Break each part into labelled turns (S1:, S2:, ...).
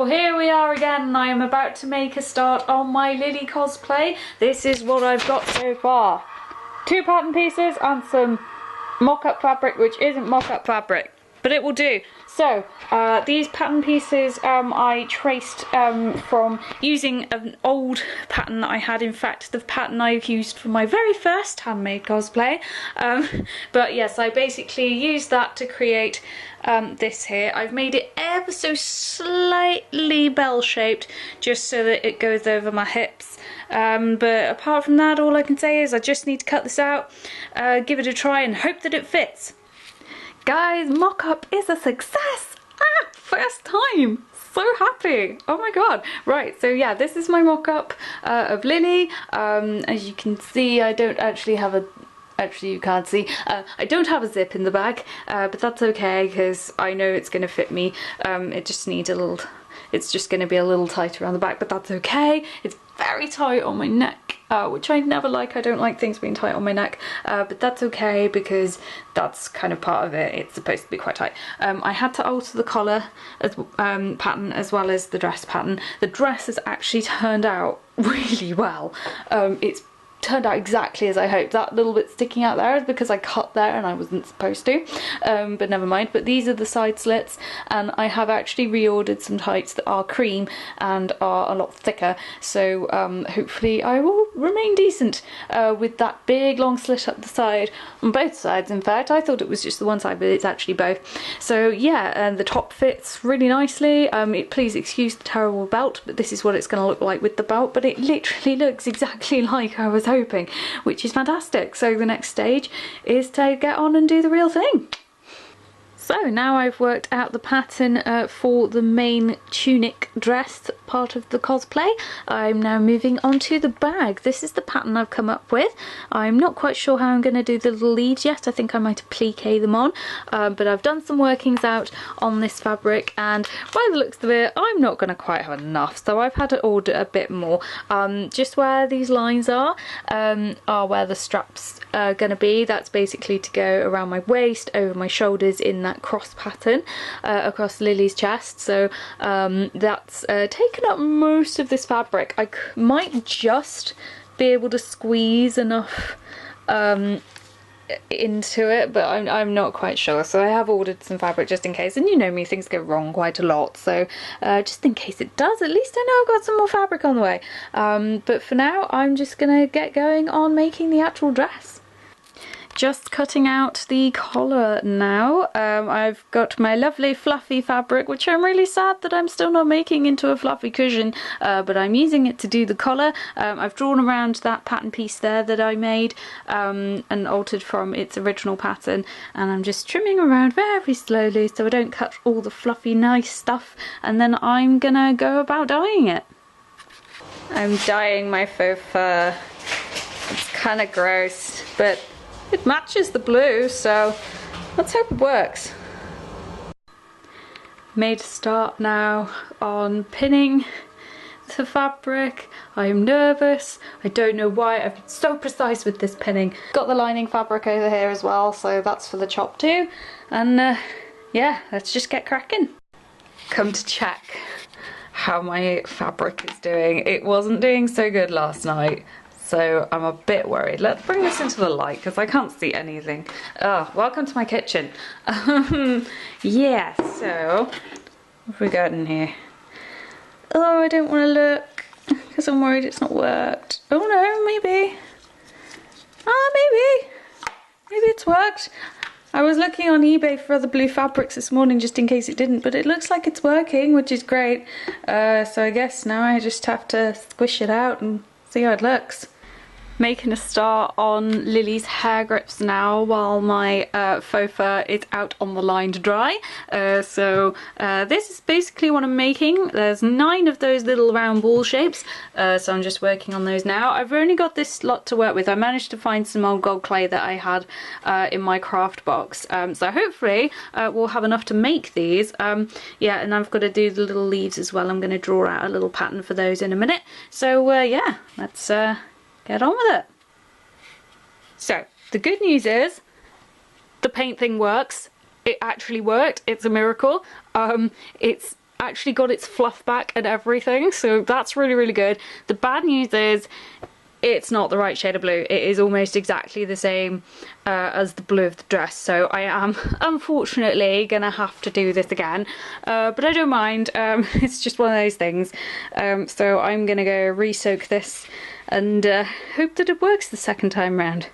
S1: So here we are again, and I am about to make a start on my Lili cosplay. This is what I've got so far. 2 pattern pieces and some mock-up fabric, which isn't mock-up fabric, but it will do. So these pattern pieces I traced from using an old pattern that I had. In fact, the pattern I used for my very first handmade cosplay. But yes, I basically used that to create this here. I've made it ever so slightly bell-shaped just so that it goes over my hips. But apart from that, all I can say is I just need to cut this out, give it a try and hope that it fits. Guys, mock-up is a success! Ah, first time! So happy! Oh my god! Right, so yeah, this is my mock-up of Lili. As you can see, I don't actually have a... Actually, you can't see. I don't have a zip in the back, but that's okay because I know it's going to fit me. It just needs a little... It's just going to be a little tight around the back, but that's okay. It's very tight on my neck, which I never like. I don't like things being tight on my neck, but that's okay because that's kind of part of it. It's supposed to be quite tight. I had to alter the collar as, pattern as well as the dress pattern. The dress has actually turned out really well. It's turned out exactly as I hoped. That little bit sticking out there is because I cut there and I wasn't supposed to, but never mind. But these are the side slits, and I have actually reordered some tights that are cream and are a lot thicker, so hopefully I will remain decent with that big long slit up the side, on both sides in fact. I thought it was just the one side, but it's actually both. So yeah, and the top fits really nicely. Please excuse the terrible belt, but this is what it's going to look like with the belt, but it literally looks exactly like I was hoping, which is fantastic. So the next stage is to get on and do the real thing. So now I've worked out the pattern for the main tunic dress part of the cosplay, I'm now moving on to the bag. This is the pattern I've come up with. I'm not quite sure how I'm going to do the little leaves yet. I think I might applique them on, but I've done some workings out on this fabric, and by the looks of it I'm not going to quite have enough, so I've had to order a bit more. Just where these lines are where the straps are going to be. That's basically to go around my waist, over my shoulders in that cross pattern across Lili's chest. So that's taken up most of this fabric. I might just be able to squeeze enough into it, but I'm not quite sure, so I have ordered some fabric just in case. And you know me, things go wrong quite a lot, so just in case it does, at least I know I've got some more fabric on the way. But for now I'm just gonna get going on making the actual dress. Just cutting out the collar now. I've got my lovely fluffy fabric, which I'm really sad that I'm still not making into a fluffy cushion, but I'm using it to do the collar. I've drawn around that pattern piece there that I made and altered from its original pattern, and I'm just trimming around very slowly so I don't cut all the fluffy nice stuff, and then I'm gonna go about dyeing it. I'm dyeing my faux fur. It's kind of gross, but it matches the blue, so let's hope it works. Made a start now on pinning the fabric. I am nervous. I don't know why. I've been so precise with this pinning. Got the lining fabric over here as well, so that's for the chop too. And yeah, let's just get cracking. Come to check how my fabric is doing. It wasn't doing so good last night, so I'm a bit worried. Let's bring this into the light because I can't see anything. Oh, welcome to my kitchen. Yeah, so what have we got in here? Oh, I don't want to look because I'm worried it's not worked. Oh no, maybe. Maybe it's worked. I was looking on eBay for other blue fabrics this morning just in case it didn't, but it looks like it's working, which is great. So I guess now I just have to squish it out and see how it looks. Making a start on Lili's hair grips now while my faux fur is out on the line to dry. This is basically what I'm making. There's 9 of those little round ball shapes, so I'm just working on those now. I've only got this lot to work with. I managed to find some old gold clay that I had in my craft box, so hopefully we'll have enough to make these. Yeah, and I've got to do the little leaves as well. I'm going to draw out a little pattern for those in a minute. So yeah, let's get on with it. So the good news is the paint thing works. It actually worked. It's a miracle. It's actually got its fluff back and everything, so that's really, really good. The bad news is it's not the right shade of blue. It is almost exactly the same as the blue of the dress, so I am unfortunately gonna have to do this again, but I don't mind. It's just one of those things. So I'm gonna go re-soak this and hope that it works the second time round.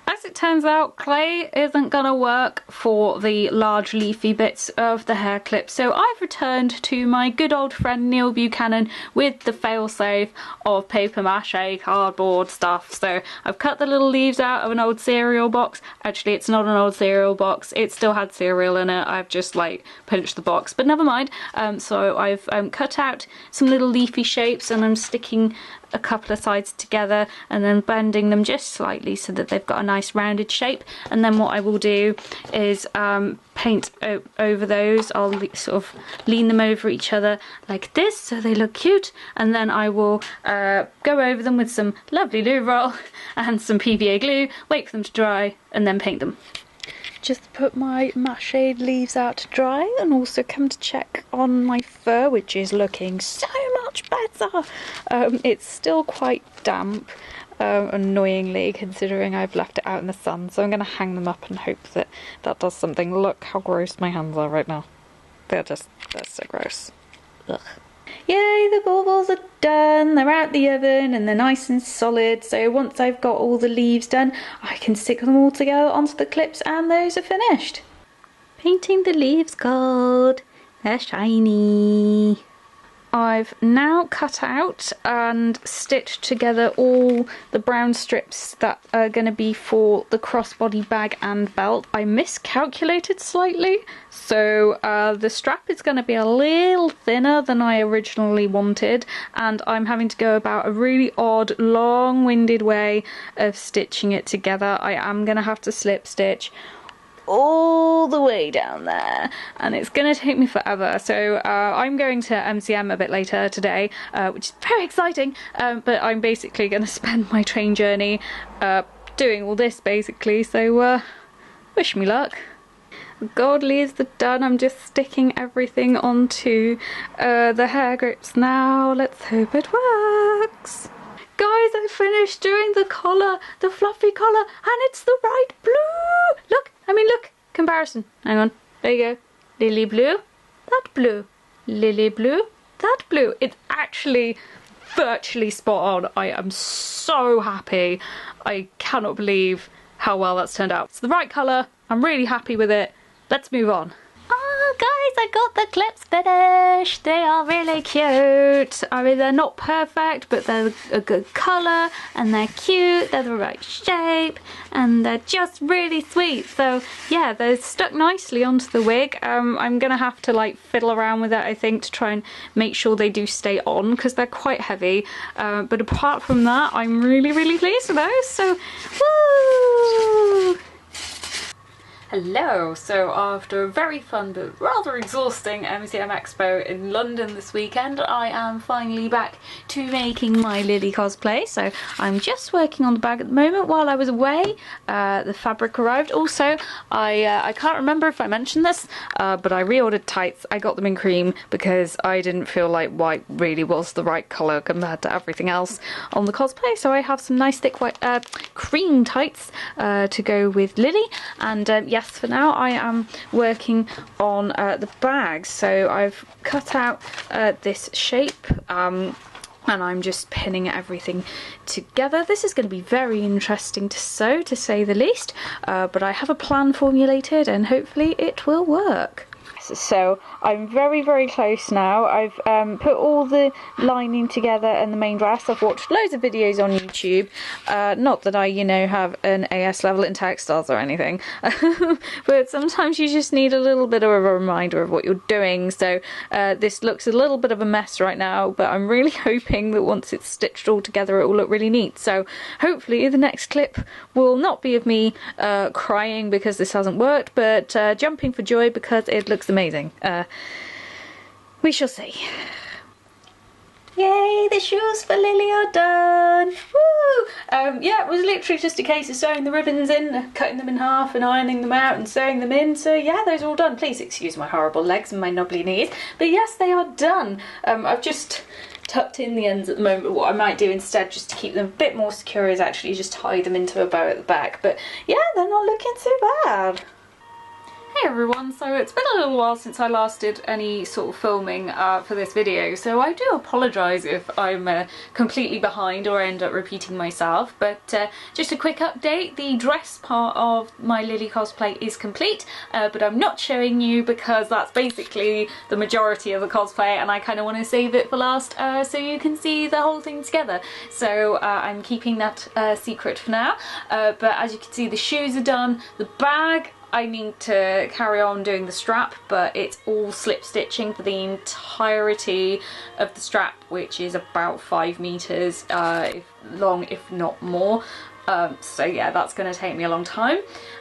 S1: As it turns out, clay isn't gonna work for the large leafy bits of the hair clip, so I've returned to my good old friend Neil Buchanan with the failsafe of paper mache cardboard stuff. So I've cut the little leaves out of an old cereal box. Actually, it's not an old cereal box, it still had cereal in it. I've just like pinched the box, but never mind. So I've cut out some little leafy shapes, and I'm sticking a couple of sides together and then bending them just slightly so that they've got a nice rounded shape. And then what I will do is paint over those. I'll sort of lean them over each other like this so they look cute, and then I will go over them with some lovely loo roll and some PVA glue, wait for them to dry, and then paint them. Just put my mache leaves out to dry, and also come to check on my fur, which is looking so much better. It's still quite damp, annoyingly, considering I've left it out in the sun, so I'm going to hang them up and hope that that does something. Look how gross my hands are right now. They're so gross. Ugh. Yay, the baubles are done, they're out the oven and they're nice and solid, so once I've got all the leaves done, I can stick them all together onto the clips and those are finished. Painting the leaves gold, they're shiny. I've now cut out and stitched together all the brown strips that are going to be for the crossbody bag and belt. I miscalculated slightly, so the strap is going to be a little thinner than I originally wanted, and I'm having to go about a really odd, long-winded way of stitching it together. I am going to have to slip stitch all the way down there, and it's gonna take me forever. So I'm going to MCM a bit later today, which is very exciting, but I'm basically gonna spend my train journey doing all this basically, so wish me luck. Gold leaves are done. I'm just sticking everything onto the hair grips now. Let's hope it works. Guys, I finished doing the collar, the fluffy collar, and it's the right blue! Look, look, comparison. Hang on, there you go. Lily blue, that blue. Lily blue, that blue. It's actually virtually spot on. I am so happy. I cannot believe how well that's turned out. It's the right colour, I'm really happy with it. Let's move on. Oh guys, I got the clips finished. They are really cute. I mean, they're not perfect, but they're a good colour and they're cute, they're the right shape, and they're just really sweet. So yeah, they're stuck nicely onto the wig. I'm gonna have to like fiddle around with it, I think, to try and make sure they do stay on, because they're quite heavy. But apart from that, I'm really, really pleased with those. So woo! Hello, so after a very fun but rather exhausting MCM Expo in London this weekend, I am finally back to making my Lili cosplay. So I'm just working on the bag at the moment. While I was away, the fabric arrived. Also, I can't remember if I mentioned this, but I reordered tights. I got them in cream because I didn't feel like white really was the right colour compared to everything else on the cosplay. So I have some nice thick white cream tights to go with Lili, and yes, for now I am working on the bag. So I've cut out this shape and I'm just pinning everything together. This is going to be very interesting to sew, to say the least, but I have a plan formulated and hopefully it will work. So I'm very, very close now. I've put all the lining together and the main dress. I've watched loads of videos on YouTube. Not that I, you know, have an AS level in textiles or anything, but sometimes you just need a little bit of a reminder of what you're doing. So this looks a little bit of a mess right now, but I'm really hoping that once it's stitched all together it will look really neat. So hopefully the next clip will not be of me crying because this hasn't worked, but jumping for joy because it looks amazing. We shall see. Yay, the shoes for Lili are done. Woo! Yeah, it was literally just a case of sewing the ribbons in, cutting them in half and ironing them out and sewing them in. So yeah, those are all done. Please excuse my horrible legs and my knobbly knees. But yes, they are done. I've just tucked in the ends at the moment, but what I might do instead, just to keep them a bit more secure, is actually just tie them into a bow at the back. But yeah, they're not looking too bad. Hey everyone, so it's been a little while since I last did any sort of filming for this video, so I do apologise if I'm completely behind or end up repeating myself, but just a quick update, the dress part of my Lili cosplay is complete, but I'm not showing you because that's basically the majority of the cosplay and I kind of want to save it for last so you can see the whole thing together. So I'm keeping that secret for now, but as you can see the shoes are done, the bag I need to carry on doing the strap, but it's all slip stitching for the entirety of the strap, which is about 5 meters long, if not more. So yeah, that's going to take me a long time.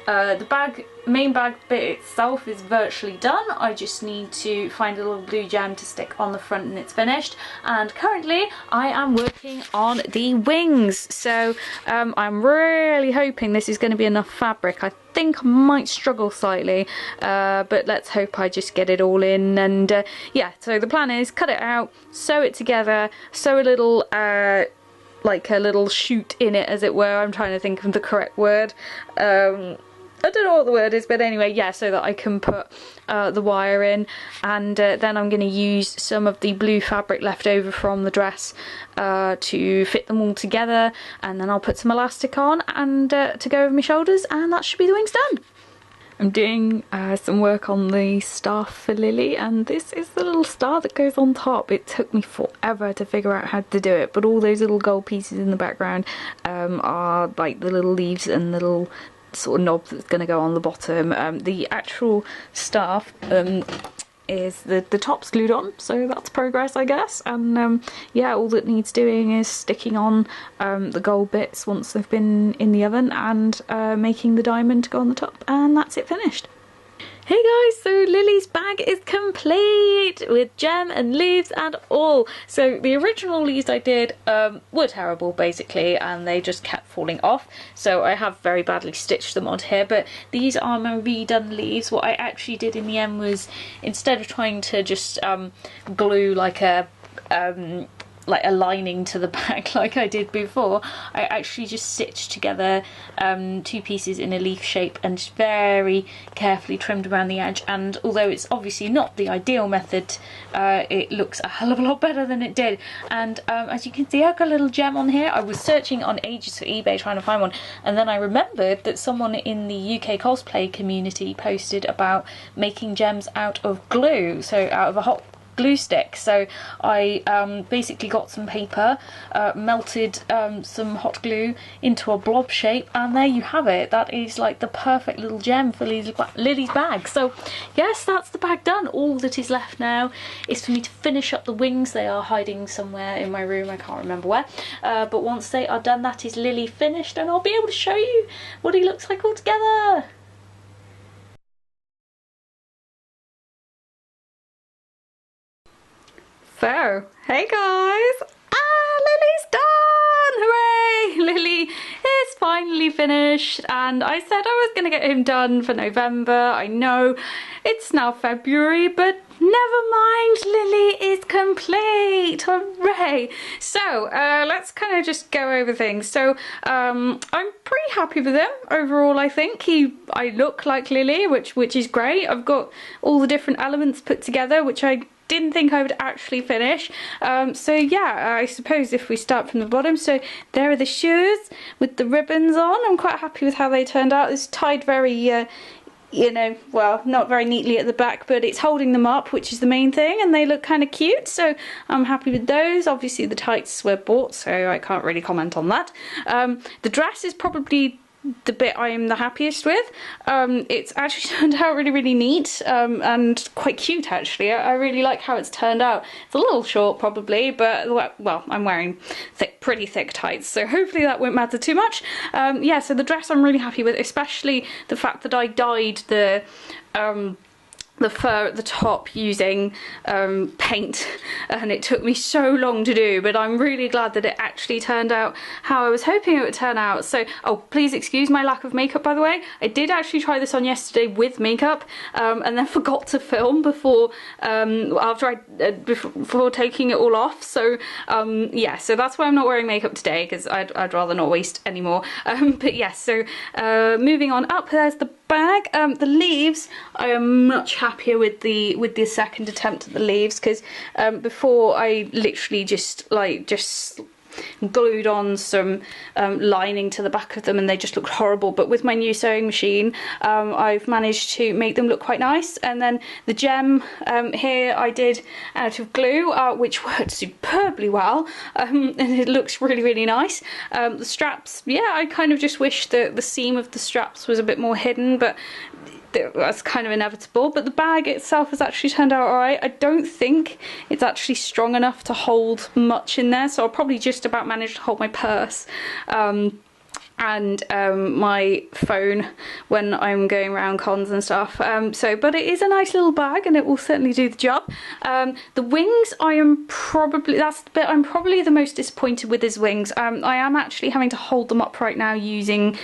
S1: The main bag bit itself is virtually done. I just need to find a little blue gem to stick on the front and it's finished. And currently I am working on the wings. So I'm really hoping this is going to be enough fabric. I think I might struggle slightly, but let's hope I just get it all in. And yeah, so the plan is cut it out, sew it together, sew a little like a little shoot in it, as it were. I'm trying to think of the correct word. I don't know what the word is, but anyway, yeah, so that I can put the wire in, and then I'm going to use some of the blue fabric left over from the dress to fit them all together, and then I'll put some elastic on and to go over my shoulders, and that should be the wings done. I'm doing some work on the staff for Lili, and this is the little star that goes on top. It took me forever to figure out how to do it, but all those little gold pieces in the background are like the little leaves and the little sort of knob that's going to go on the bottom. The actual staff is the top's glued on, so that's progress, I guess. And yeah, all that needs doing is sticking on the gold bits once they've been in the oven, and making the diamond to go on the top, and that's it finished. Hey guys, so Lili's bag is complete with gem and leaves and all. So the original leaves I did were terrible basically, and they just kept falling off. So I have very badly stitched them onto here, but these are my redone leaves. What I actually did in the end was, instead of trying to just glue like a lining to the back like I did before, I actually just stitched together 2 pieces in a leaf shape and just very carefully trimmed around the edge. And although it's obviously not the ideal method, it looks a hell of a lot better than it did. And as you can see, I've got a little gem on here. I was searching on ages for eBay trying to find one, and then I remembered that someone in the UK cosplay community posted about making gems out of glue, so out of a hot glue stick. So I basically got some paper, melted some hot glue into a blob shape, and there you have it. That is like the perfect little gem for Lili's bag. So yes, that's the bag done. All that is left now is for me to finish up the wings. They are hiding somewhere in my room, I can't remember where, but once they are done, that is Lili finished, and I'll be able to show you what he looks like all together. So, hey guys! Lili's done! Hooray! Lili is finally finished, and I said I was going to get him done for November. I know it's now February, but never mind, Lili is complete! Hooray! So, let's kind of just go over things. So, I'm pretty happy with him overall. I think I look like Lili, which is great. I've got all the different elements put together, which I didn't think I would actually finish. So yeah, I suppose if we start from the bottom, so there are the shoes with the ribbons on. I'm quite happy with how they turned out. It's tied very, you know, well, not very neatly at the back, but it's holding them up, which is the main thing, and they look kind of cute, so I'm happy with those. Obviously the tights were bought, so I can't really comment on that. The dress is probably the bit I am the happiest with. It's actually turned out really, really neat, and quite cute actually. I really like how it's turned out. It's a little short probably, but well, I'm wearing pretty thick tights, so hopefully that won't matter too much. Yeah, so the dress I'm really happy with, especially the fact that I dyed the the fur at the top using paint, and it took me so long to do, but I'm really glad that it actually turned out how I was hoping it would turn out. So, oh, please excuse my lack of makeup, by the way. I did actually try this on yesterday with makeup, and then forgot to film before before taking it all off. So yeah, so that's why I'm not wearing makeup today, because I'd rather not waste any more. But yes, so moving on up, there's the bag. The leaves, I am much happier with the second attempt at the leaves, because before I literally just glued on some lining to the back of them and they just looked horrible. But with my new sewing machine, I've managed to make them look quite nice. And then the gem here I did out of glue, which worked superbly well, and it looks really, really nice. The straps, yeah, I kind of just wish that the seam of the straps was a bit more hidden, but that's kind of inevitable. But the bag itself has actually turned out alright. I don't think it's actually strong enough to hold much in there, so I'll probably just about manage to hold my purse and my phone when I'm going around cons and stuff. But it is a nice little bag and it will certainly do the job. The wings, that's the bit I'm probably the most disappointed with, is wings. I am actually having to hold them up right now using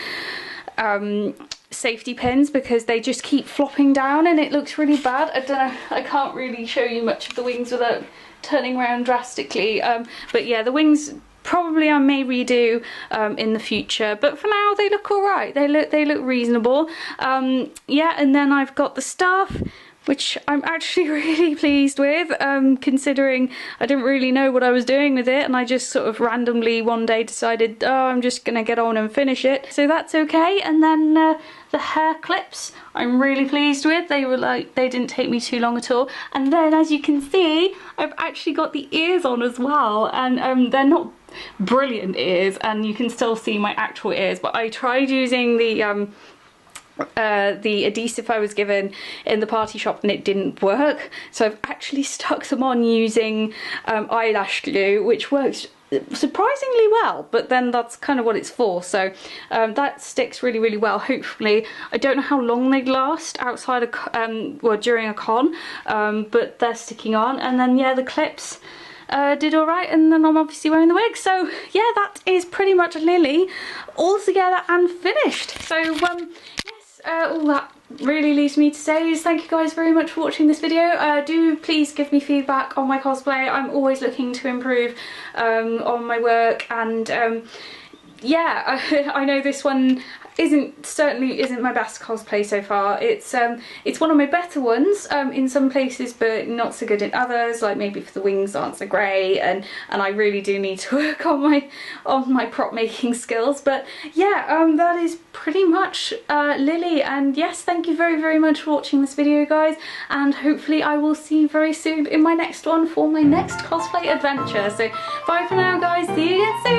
S1: safety pins, because they just keep flopping down and it looks really bad. I don't know, I can't really show you much of the wings without turning around drastically. But yeah, the wings probably I may redo in the future, but for now they look alright. They look reasonable. Yeah, and then I've got the staff, which I'm actually really pleased with, considering I didn't really know what I was doing with it, and I just sort of randomly one day decided, oh, I'm just gonna get on and finish it. So that's okay. And then the hair clips, I'm really pleased with. They were like, they didn't take me too long at all. And then, as you can see, I've actually got the ears on as well, and they're not brilliant ears, and you can still see my actual ears, but I tried using the adhesive I was given in the party shop and it didn't work, so I've actually stuck them on using eyelash glue, which works surprisingly well, but then that's kind of what it's for. So that sticks really, really well, hopefully. I don't know how long they'd last outside of well, during a con, but they're sticking on. And then yeah, the clips did alright, and then I'm obviously wearing the wig. So yeah, that is pretty much Lily all together and finished. So yes, all that really leaves me to say is thank you guys very much for watching this video. Do please give me feedback on my cosplay. I'm always looking to improve on my work, and yeah, I know this one certainly isn't my best cosplay so far. It's one of my better ones in some places, but not so good in others, like maybe for the wings aren't so great, and I really do need to work on my prop making skills. But yeah, that is pretty much Lily, and yes, thank you very, very much for watching this video, guys, and hopefully I will see you very soon in my next one for my next cosplay adventure. So bye for now, guys, see you again soon.